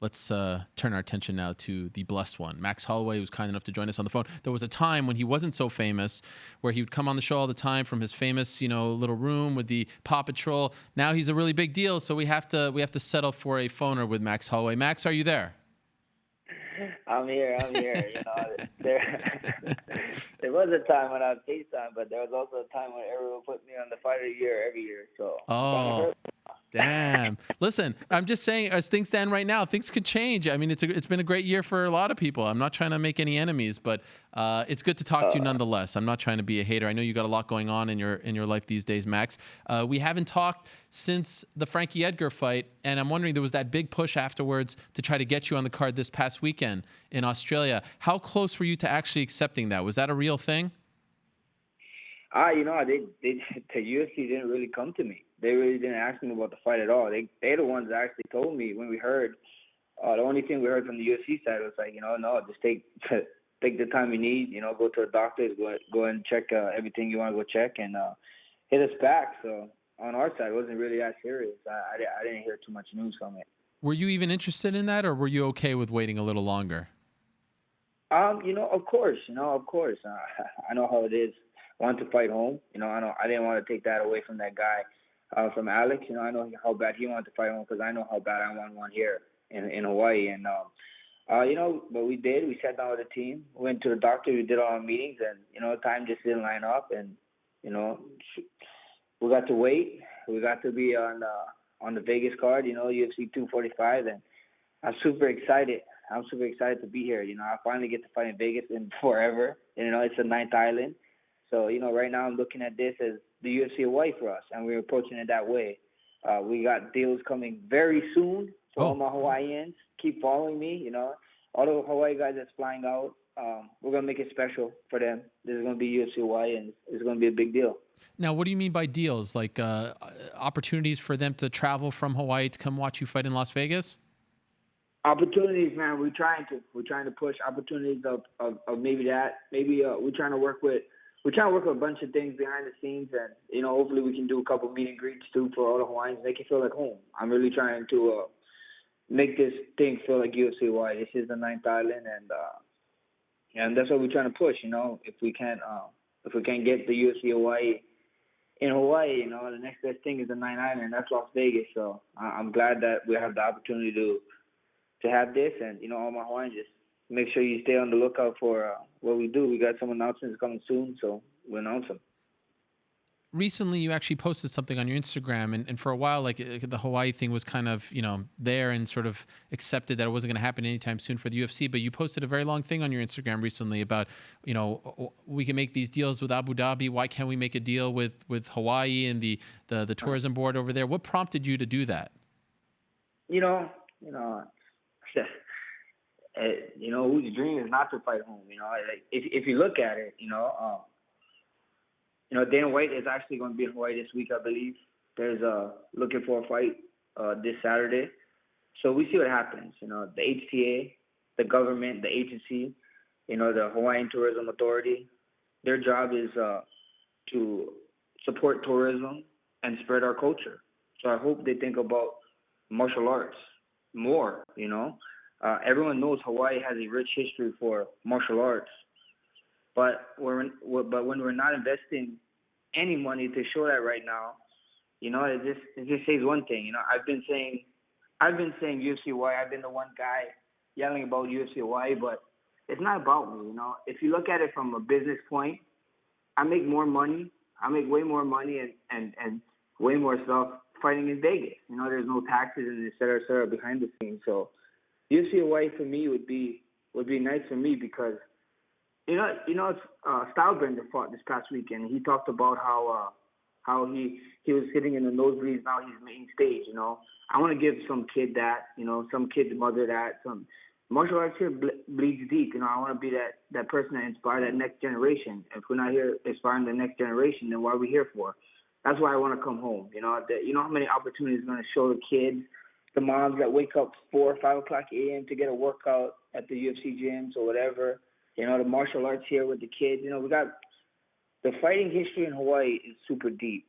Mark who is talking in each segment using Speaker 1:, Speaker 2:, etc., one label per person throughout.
Speaker 1: let's turn our attention now to the blessed one. Max Holloway was kind enough to join us on the phone. There was a time when he wasn't so famous, where he would come on the show all the time from his famous, little room with the Paw Patrol. Now he's a really big deal, so we have to settle for a phoner with Max Holloway. Max, are you there?
Speaker 2: I'm here. There was a time when I was FaceTime, but there was also a time when everyone put me on the Fighter of the Year every year. So.
Speaker 1: Oh. Damn. Listen, I'm just saying, as things stand right now, things could change. I mean, it's been a great year for a lot of people. I'm not trying to make any enemies, but it's good to talk to you nonetheless. I'm not trying to be a hater. I know you got a lot going on in your life these days, Max. We haven't talked since the Frankie Edgar fight, and I'm wondering, there was that big push afterwards to try to get you on the card this past weekend in Australia. How close were you to actually accepting that? Was that a real thing?
Speaker 2: The UFC didn't really come to me. They really didn't ask me about the fight at all. They're the ones that actually told me when we heard. The only thing we heard from the UFC side was like, no, just take the time you need. Go to the doctors, go and check everything you want to go check, and hit us back. So on our side, it wasn't really that serious. I didn't hear too much news from it.
Speaker 1: Were you even interested in that, or were you okay with waiting a little longer?
Speaker 2: Of course. I know how it is. I want to fight home. I didn't want to take that away from that guy, from Alex. I know how bad he wanted to fight home because I know how bad I want one here in Hawaii. And, but we did. We sat down with the team, went to the doctor, we did all our meetings, and, time just didn't line up. And, we got to wait. We got to be on the Vegas card, UFC 245. And I'm super excited. To be here. I finally get to fight in Vegas in forever. And, it's the 9th island. So, right now I'm looking at this as the UFC Hawaii for us, and we're approaching it that way. We got deals coming very soon for all my Hawaiians. Keep following me, All the Hawaii guys that's flying out, we're going to make it special for them. This is going to be UFC Hawaii, and it's going to be a big deal.
Speaker 1: Now, what do you mean by deals? Like opportunities for them to travel from Hawaii to come watch you fight in Las Vegas?
Speaker 2: Opportunities, man. We're trying to push opportunities of maybe that. Maybe we're trying to work with a bunch of things behind the scenes, and hopefully we can do a couple meet and greets too for all the Hawaiians, make it feel like home. I'm really trying to make this thing feel like UFC Hawaii. This is the 9th island, and that's what we're trying to push. If we can't get the UFC Hawaii in Hawaii, the next best thing is the 9th island. That's Las Vegas. So I'm glad that we have the opportunity to have this, and all my Hawaiians, just make sure you stay on the lookout for what we do. We got some announcements coming soon, so we'll announce them.
Speaker 1: Recently, you actually posted something on your Instagram, and for a while, like the Hawaii thing was kind of, there and sort of accepted that it wasn't going to happen anytime soon for the UFC. But you posted a very long thing on your Instagram recently about, we can make these deals with Abu Dhabi. Why can't we make a deal with Hawaii and the tourism board over there? What prompted you to do that?
Speaker 2: Whose dream is not to fight home? If you look at it, Dana White is actually going to be in Hawaii this week, I believe. There's looking for a fight this Saturday. So we see what happens. The HTA, the government, the agency, the Hawaiian Tourism Authority, their job is to support tourism and spread our culture. So I hope they think about martial arts more, Everyone knows Hawaii has a rich history for martial arts, but when we're not investing any money to show that right now, it just says one thing. I've been saying UFC Hawaii. I've been the one guy yelling about UFC Hawaii, but it's not about me. If you look at it from a business point, I make more money. I make way more money and way more stuff fighting in Vegas. There's no taxes and et cetera behind the scenes. So UFC Hawaii for me would be nice for me because Stylebender fought this past weekend. He talked about how he was sitting in the nosebleeds. Now he's main stage. I want to give some kid that. Some kid's mother that. Some martial arts here bleeds deep. I want to be that person that inspire that next generation. If we're not here inspiring the next generation, then what are we here for? That's why I want to come home. How many opportunities are going to show the kids, the moms that wake up 4 or 5 o'clock a.m. to get a workout at the UFC gyms or whatever. The martial arts here with the kids. We got the fighting history in Hawaii is super deep.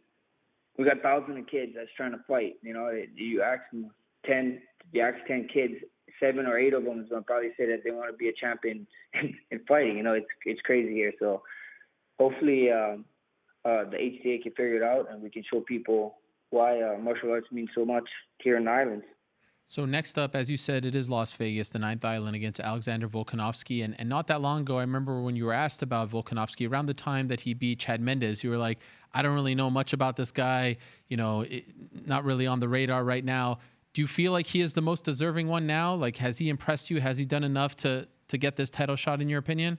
Speaker 2: We got thousands of kids that's trying to fight. You ask 10 kids, 7 or 8 of them is going to probably say that they want to be a champion in fighting. It's crazy here. So hopefully the HTA can figure it out, and we can show people why martial arts means so much here in the islands.
Speaker 1: So next up, as you said, it is Las Vegas, the ninth island against Alexander Volkanovski. And not that long ago, I remember when you were asked about Volkanovski, around the time that he beat Chad Mendes, you were like, I don't really know much about this guy, not really on the radar right now. Do you feel like he is the most deserving one now? Like, has he impressed you? Has he done enough to get this title shot, in your opinion?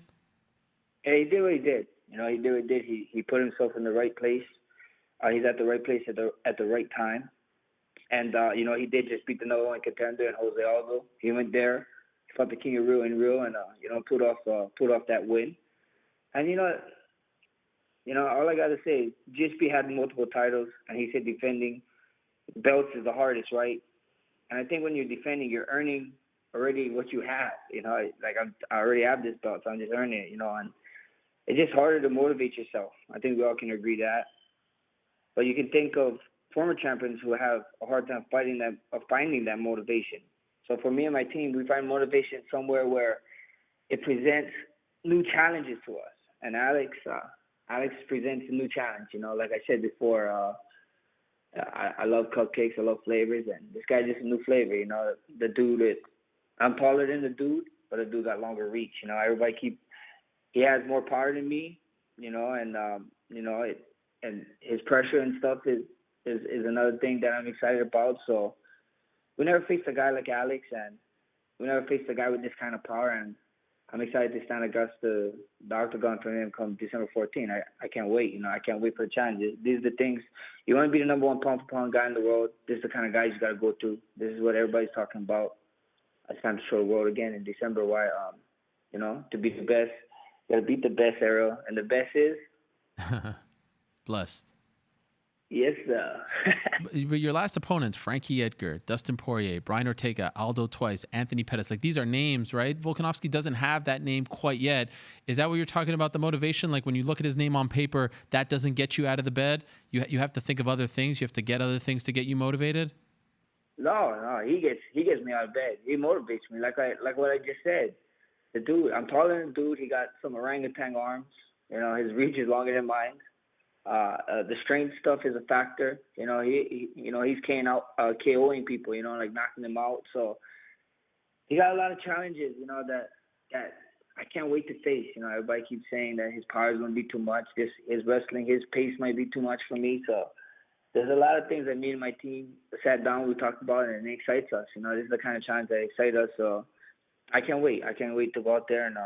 Speaker 2: Yeah, he did what he did. He did what he did. He put himself in the right place. He's at the right place at the right time. And, he did just beat the number one contender in Jose Aldo. He went there, fought the king of Rio in Rio, and, pulled off that win. And, all I got to say is GSP had multiple titles, and he said defending belts is the hardest, right? And I think when you're defending, you're earning already what you have. I already have this belt, so I'm just earning it, and it's just harder to motivate yourself. I think we all can agree that. But you can think of former champions who have a hard time finding that motivation. So for me and my team, we find motivation somewhere where it presents new challenges to us. And Alex presents a new challenge. Like I said before, I love cupcakes, I love flavors, and this guy's just a new flavor. The dude I'm taller than the dude, but the dude got longer reach. He has more power than me. And his pressure and stuff is another thing that I'm excited about. So we never faced a guy like Alex, and we never faced a guy with this kind of power, and I'm excited to stand against the octagon for him come December 14th. I can't wait. I can't wait for the challenge. These are the things. You want to be the number one pound-for-pound guy in the world, this is the kind of guys you got to go through. This is what everybody's talking about. It's time to show the world again in December why, to be the best, you got to beat the best, Ariel. And the best is?
Speaker 1: Blessed.
Speaker 2: Yes, sir.
Speaker 1: But your last opponents, Frankie Edgar, Dustin Poirier, Brian Ortega, Aldo Twice, Anthony Pettis, these are names, right? Volkanovski doesn't have that name quite yet. Is that what you're talking about, the motivation? Like when you look at his name on paper, that doesn't get you out of the bed? You have to think of other things? You have to get other things to get you motivated?
Speaker 2: No, he gets me out of bed. He motivates me, like what I just said. The dude, I'm taller than the dude. He got some orangutan arms. His reach is longer than mine. The strength stuff is a factor. He's KOing people, knocking them out. So he got a lot of challenges, that I can't wait to face. Everybody keeps saying that his power is going to be too much. His wrestling, his pace might be too much for me. So there's a lot of things that me and my team sat down, we talked about, and it excites us. This is the kind of challenge that excites us. So I can't wait. I can't wait to go out there and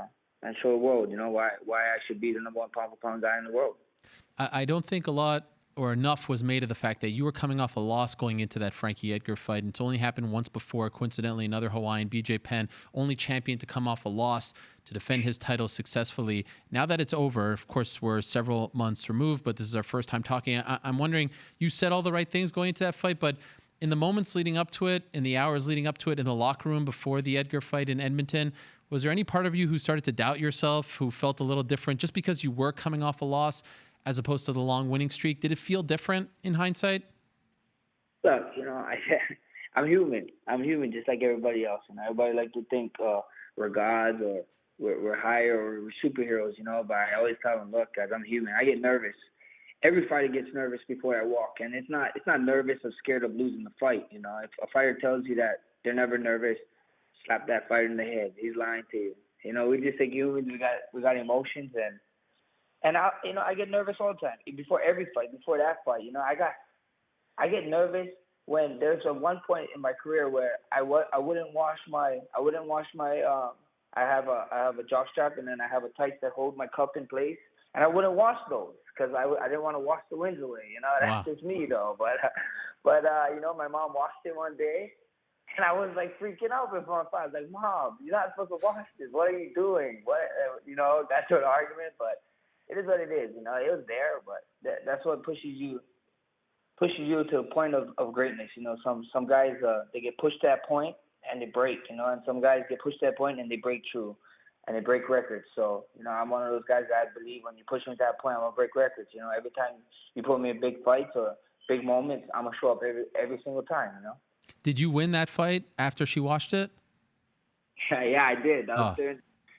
Speaker 2: show the world, why I should be the number one pound-for-pound guy in the world.
Speaker 1: I don't think a lot or enough was made of the fact that you were coming off a loss going into that Frankie Edgar fight. And it's only happened once before, coincidentally, another Hawaiian, BJ Penn, only champion to come off a loss to defend his title successfully. Now that it's over, of course, we're several months removed, but this is our first time talking. I'm wondering, you said all the right things going into that fight, but in the moments leading up to it, in the hours leading up to it, in the locker room before the Edgar fight in Edmonton, was there any part of you who started to doubt yourself, who felt a little different just because you were coming off a loss as opposed to the long winning streak? Did it feel different in hindsight?
Speaker 2: Look, I'm human. I'm human just like everybody else. Everybody like to think we're gods or we're higher or we're superheroes, But I always tell them, look, guys, I'm human. I get nervous. Every fighter gets nervous before I walk, and it's not nervous or scared of losing the fight. If a fighter tells you that they're never nervous, slap that fighter in the head. He's lying to you. We just like humans. We got emotions and I get nervous all the time. Before every fight, before that fight, I get nervous when there's a one point in my career where I wouldn't wash my I have a jock strap and then I have a tights that hold my cup in place, and I wouldn't wash those because I didn't want to wash the wins away. That's just me though. But my mom washed it one day. And I was freaking out before I fight. I was like, Mom, you're not supposed to wash this. What are you doing? That sort of argument. But it is what it is. It was there, but that's what pushes you to a point of greatness. Some guys they get pushed to that point and they break. And some guys get pushed to that point and they break through, and they break records. So I'm one of those guys that I believe when you push me to that point, I'm gonna break records. Every time you put me in big fights or big moments, I'm gonna show up every single time.
Speaker 1: Did you win that fight after she washed it?
Speaker 2: Yeah, I did.
Speaker 1: Oh,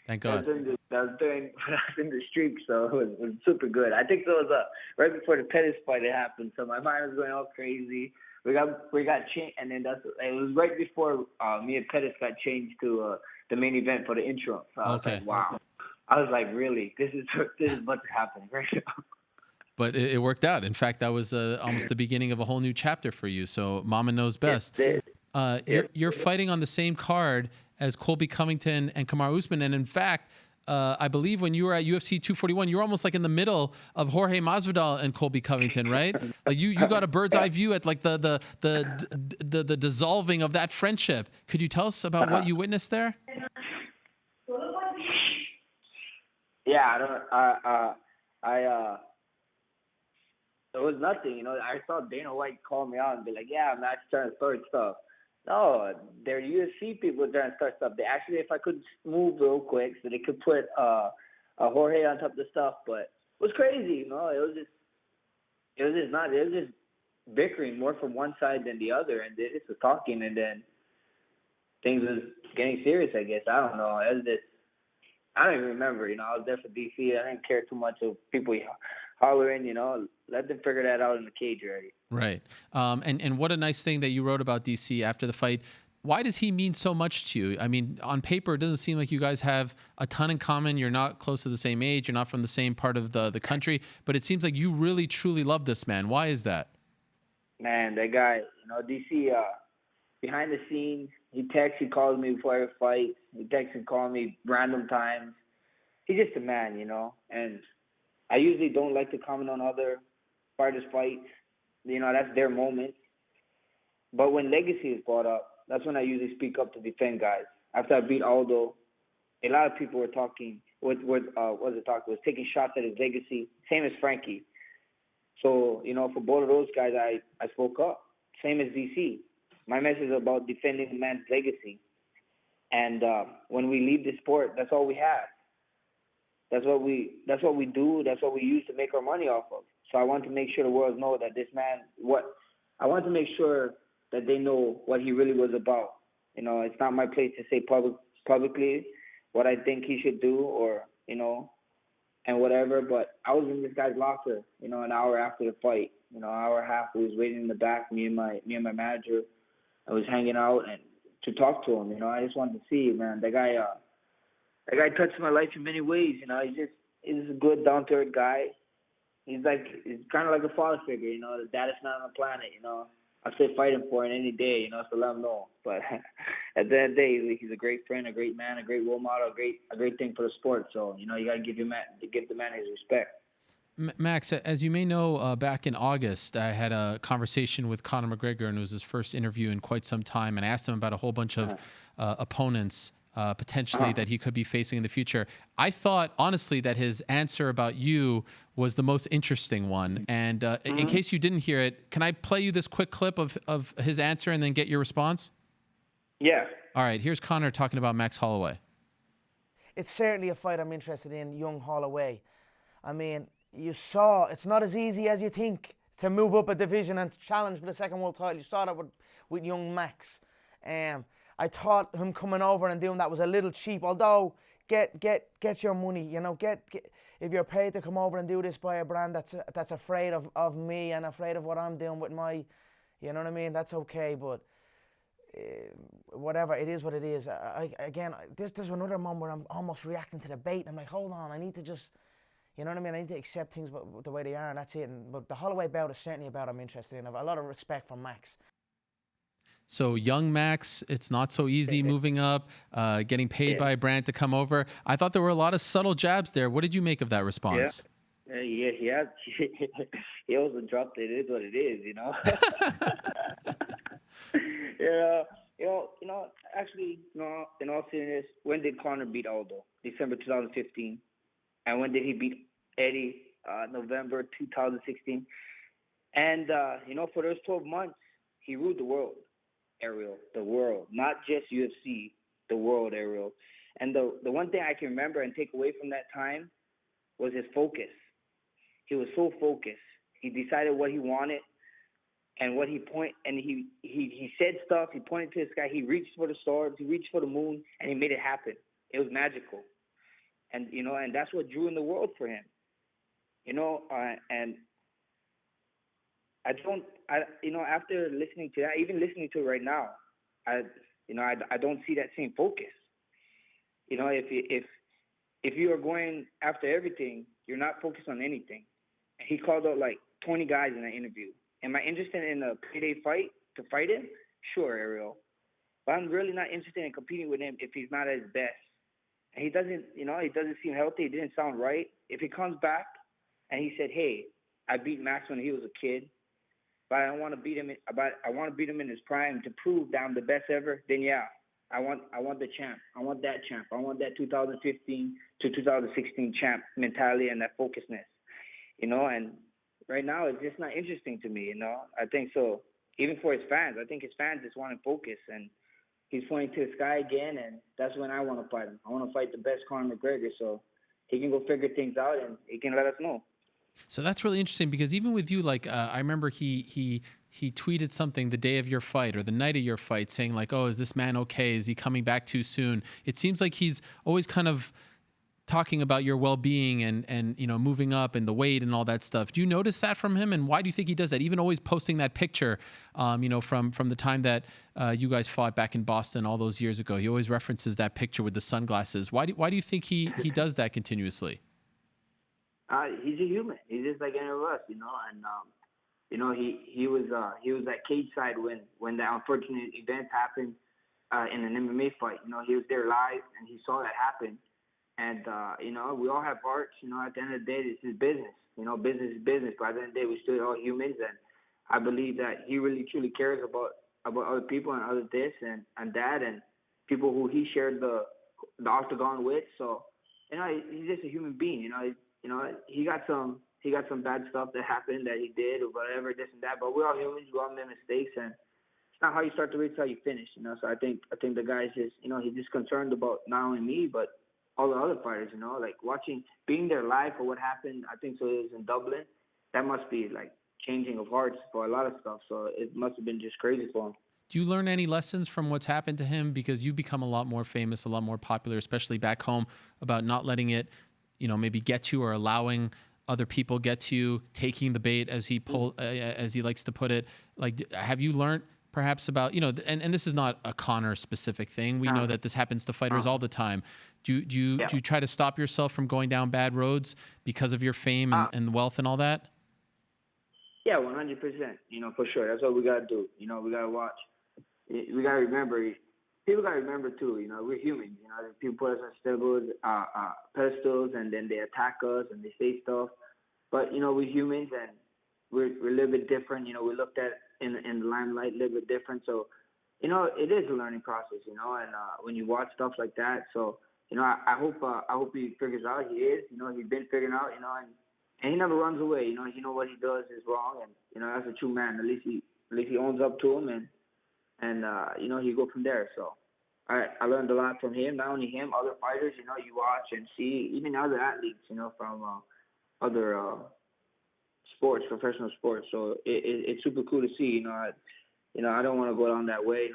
Speaker 1: thank God.
Speaker 2: That was during when I was in the streak, so it was super good. I think it was right before the Pettis fight it happened, so my mind was going all crazy. We got changed, and then it was right before me and Pettis got changed to the main event for the interim. So I was
Speaker 1: Okay.
Speaker 2: like, wow. I was like, really, this is what's happening right now.
Speaker 1: But it worked out. In fact, that was almost the beginning of a whole new chapter for you. So Mama knows best. You're fighting on the same card as Colby Covington and Kamaru Usman, and in fact, I believe when you were at UFC 241, you were almost like in the middle of Jorge Masvidal and Colby Covington, right? Like you got a bird's eye view at like the dissolving of that friendship. Could you tell us about what you witnessed there?
Speaker 2: Yeah, it was nothing, I saw Dana White call me out and be like, yeah, Max trying to start stuff. No, they're UFC people trying to start stuff. They actually, if I could move real quick, so they could put a Jorge on top of the stuff, but it was crazy, It was just bickering more from one side than the other, and they just was talking, and then things was getting serious, I guess. I don't know. It was just, I don't even remember, I was there for DC. I didn't care too much of people hollering, let them figure that out in the cage already.
Speaker 1: Right. And what a nice thing that you wrote about DC after the fight. Why does he mean so much to you? I mean, on paper, it doesn't seem like you guys have a ton in common. You're not close to the same age. You're not from the same part of the country. But it seems like you really, truly love this man. Why is that?
Speaker 2: Man, that guy, DC, behind the scenes, he texts, he calls me before every fight. He texts and calls me random times. He's just a man, And I usually don't like to comment on other fighters' fights. That's their moment. But when legacy is brought up, that's when I usually speak up to defend guys. After I beat Aldo, a lot of people were talking, was taking shots at his legacy, same as Frankie. So, for both of those guys, I spoke up. Same as DC. My message is about defending the man's legacy. And when we leave the sport, that's all we have. That's what we do. That's what we use to make our money off of. So I want to make sure the world knows that this man, I want to make sure that they know what he really was about. It's not my place to say publicly what I think he should do or, and whatever. But I was in this guy's locker, an hour after the fight, an hour and a half. We was waiting in the back, me and my manager. I was hanging out and to talk to him. I just wanted to see, man, that guy touched my life in many ways. He's a good, down-to-earth guy. He's kind of like a father figure. The daddest man on the planet. I'll stay fighting for him any day. So let him know. But at the end of the day, he's a great friend, a great man, a great role model, a great thing for the sport. So you got to give the man his respect.
Speaker 1: Max, as you may know, back in August, I had a conversation with Conor McGregor, and it was his first interview in quite some time. And I asked him about a whole bunch of opponents potentially that he could be facing in the future. I thought, honestly, that his answer about you was the most interesting one. And in case you didn't hear it, can I play you this quick clip of his answer and then get your response?
Speaker 2: Yeah.
Speaker 1: All right, here's Conor talking about Max Holloway.
Speaker 3: It's certainly a fight I'm interested in, young Holloway. I mean, you saw it's not as easy as you think to move up a division and to challenge for the second world title. You saw that with young Max. I thought him coming over and doing that was a little cheap. Although get your money, get if you're paid to come over and do this by a brand that's afraid of me and afraid of what I'm doing with my, you know what I mean. That's okay, but whatever, it is what it is. There's another moment where I'm almost reacting to the bait. I'm like, hold on, I need to just. You know what I mean? I need to accept things the way they are, and that's it. But the Holloway bout is certainly a bout I'm interested in. I have a lot of respect for Max.
Speaker 1: So young Max, it's not so easy moving up, getting paid by a brand to come over. I thought there were a lot of subtle jabs there. What did you make of that response?
Speaker 2: Yeah. He also dropped it. It is what it is, Actually, in all seriousness, when did Conor beat Aldo? December 2015. And when did he beat Eddie? November 2016. And, for those 12 months, he ruled the world, Ariel, the world. Not just UFC, the world, Ariel. And the one thing I can remember and take away from that time was his focus. He was so focused. He decided what he wanted, and what he said stuff. He pointed to the sky. He reached for the stars. He reached for the moon, and he made it happen. It was magical, and and that's what drew in the world for him. And after listening to that, even listening to it right now, I don't see that same focus. If you are going after everything, you're not focused on anything. And he called out like 20 guys in that interview. Am I interested in a payday fight to fight him? Sure, Ariel. But I'm really not interested in competing with him if he's not at his best. And he doesn't seem healthy. He didn't sound right. If he comes back and he said, "Hey, I beat Max when he was a kid, but I want to beat him. I want to beat him in his prime to prove that I'm the best ever," then yeah, I want the champ. I want that champ. I want that 2015 to 2016 champ mentality and that focusedness. And right now it's just not interesting to me. I think so. Even for his fans, I think his fans just want to focus, and he's pointing to the sky again, and that's when I want to fight him. I want to fight the best Conor McGregor, so he can go figure things out and he can let us know.
Speaker 1: So that's really interesting because even with you, like I remember he tweeted something the day of your fight or the night of your fight saying like, "Oh, is this man okay? Is he coming back too soon?" It seems like he's always kind of talking about your well-being and moving up and the weight and all that stuff. Do you notice that from him, and why do you think he does that? Even always posting that picture, from the time that you guys fought back in Boston all those years ago. He always references that picture with the sunglasses. Why do you think he does that continuously?
Speaker 2: He's a human. He's just like any of us, and he was at cage side when the unfortunate event happened in an MMA fight. He was there live and he saw that happen. And we all have hearts. At the end of the day, this is business. Business is business. But at the end of the day, we're still all humans, and I believe that he really truly cares about other people and other this and that and people who he shared the octagon with. So he's just a human being. He got some bad stuff that happened that he did or whatever, this and that. But we're all humans. We all make mistakes, and it's not how you start the race, it's how you finish. So I think the guy's just he's just concerned about not only me but all the other fighters. Like being there live for what happened. I think so it was in Dublin. That must be like changing of hearts for a lot of stuff. So it must have been just crazy for him.
Speaker 1: Do you learn any lessons from what's happened to him? Because you've become a lot more famous, a lot more popular, especially back home, about not letting it maybe get you or allowing other people get to you, taking the bait as he likes to put it. Like, have you learned perhaps about, and this is not a Conor specific thing. We know that this happens to fighters all the time. Do you try to stop yourself from going down bad roads because of your fame and wealth and all that?
Speaker 2: Yeah, 100%. For sure. That's what we got to do. We got to watch. We got to remember. People got to remember too, we're humans. People put us on pedestals, and then they attack us and they say stuff. But we're humans, and we're a little bit different. We looked at in the limelight a little bit different. So, it is a learning process. And when you watch stuff like that, so I hope he figures out. He is. He's been figuring out. And he never runs away. He knows what he does is wrong, and that's a true man. At least he owns up to him, and you go from there. So I learned a lot from him, not only him, other fighters, you watch and see, even other athletes, from other sports, professional sports. So it's super cool to see, I don't want to go down that way.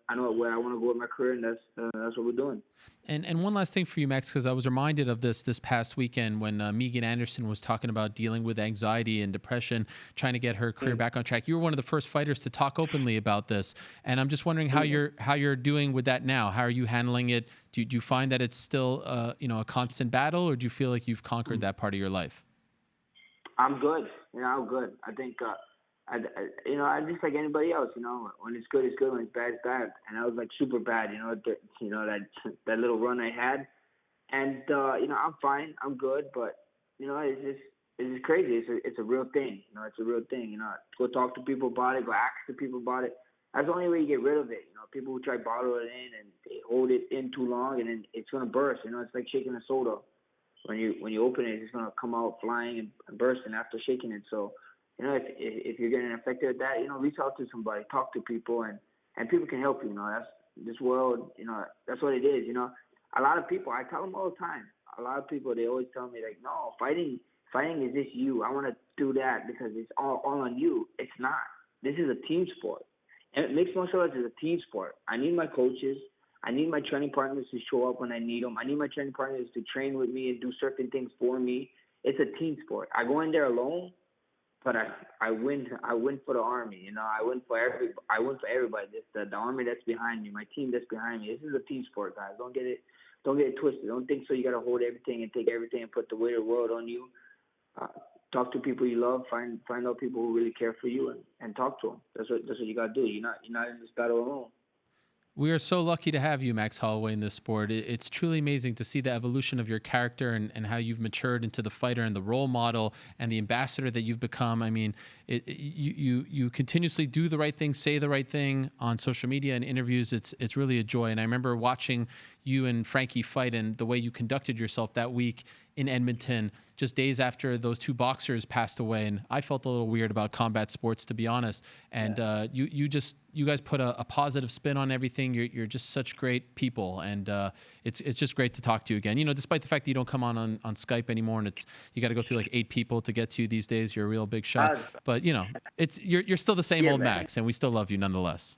Speaker 2: I know where I want to go with my career, and that's what we're doing.
Speaker 1: And one last thing for you, Max, because I was reminded of this past weekend when Megan Anderson was talking about dealing with anxiety and depression, trying to get her career back on track. You were one of the first fighters to talk openly about this, and I'm just wondering how you're doing with that now. How are you handling it? Do you find that it's still a constant battle, or do you feel like you've conquered that part of your life?
Speaker 2: I'm good. I'm good. I think. I'm just like anybody else, when it's good, it's good. When it's bad, it's bad. And I was like super bad, that little run I had. And, I'm fine. I'm good. But, it's just crazy. It's a real thing. It's a real thing. Go talk to people about it. Go ask the people about it. That's the only way you get rid of it. People who try to bottle it in and they hold it in too long, and then it's going to burst. It's like shaking a soda. When you open it, it's going to come out flying and bursting after shaking it. So, if you're getting affected with that, reach out to somebody, talk to people, and people can help you. That's this world. That's what it is. A lot of people, I tell them all the time. A lot of people, they always tell me like, no, fighting is just you. I want to do that because it's all on you. It's not. This is a team sport. And mixed martial arts is a team sport. I need my coaches. I need my training partners to show up when I need them. I need my training partners to train with me and do certain things for me. It's a team sport. I go in there alone, but I win. I win for the army. I win for everybody. The army that's behind me, my team that's behind me. This is a team sport, guys. Don't get it twisted. Don't think so. You gotta hold everything and take everything and put the weight of the world on you. Talk to people you love. Find out people who really care for you and talk to them. That's what you gotta do. You're not in this battle alone.
Speaker 1: We are so lucky to have you, Max Holloway, in this sport. It's truly amazing to see the evolution of your character and how you've matured into the fighter and the role model and the ambassador that you've become. I mean, you continuously do the right thing, say the right thing on social media and interviews. It's really a joy. And I remember watching you and Frankie fight and the way you conducted yourself that week in Edmonton, just days after those two boxers passed away. And I felt a little weird about combat sports, to be honest. And you guys put a positive spin on everything. You're just such great people. And it's just great to talk to you again. Despite the fact that you don't come on Skype anymore, and you got to go through like 8 people to get to you these days. You're a real big shot. But you're still the same old
Speaker 2: man.
Speaker 1: Max, and we still love you nonetheless.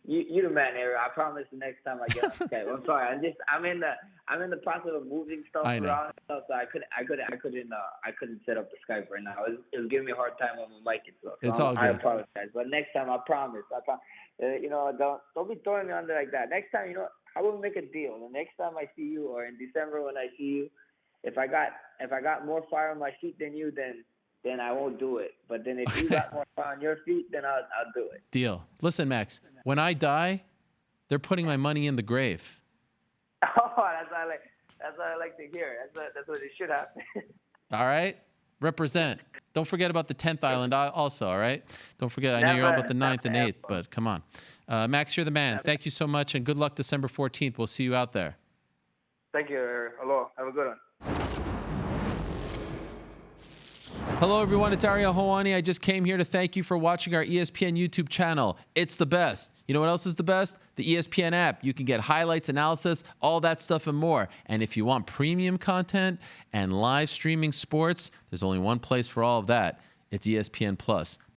Speaker 2: You the man, Ariel. I promise the next time I get on Skype. I'm sorry. I'm in the process of moving stuff around, so I couldn't set up the Skype right now. It was giving me a hard time on my mic and stuff. So
Speaker 1: it's all good.
Speaker 2: I apologize, but next time I promise. Don't be throwing me under like that. Next time, I will make a deal. The next time I see you, or in December when I see you, if I got more fire on my feet than you, then I won't do it. But then if you got more fire on your feet, then I'll do it.
Speaker 1: Deal. Listen, Max, when I die, they're putting my money in the grave.
Speaker 2: Oh, that's what I like to hear. That's what it should happen.
Speaker 1: All right? Represent. Don't forget about the 10th island also, all right? Don't forget. I know you're all about the 9th and 8th, but come on. Max, you're the man. Thank you so much, and good luck December 14th. We'll see you out there.
Speaker 2: Thank you, Ariel. Hello. Have a good one.
Speaker 1: Hello, everyone. It's Ariel Helwani. I just came here to thank you for watching our ESPN YouTube channel. It's the best. You know what else is the best? The ESPN app. You can get highlights, analysis, all that stuff and more. And if you want premium content and live streaming sports, there's only one place for all of that. It's ESPN Plus.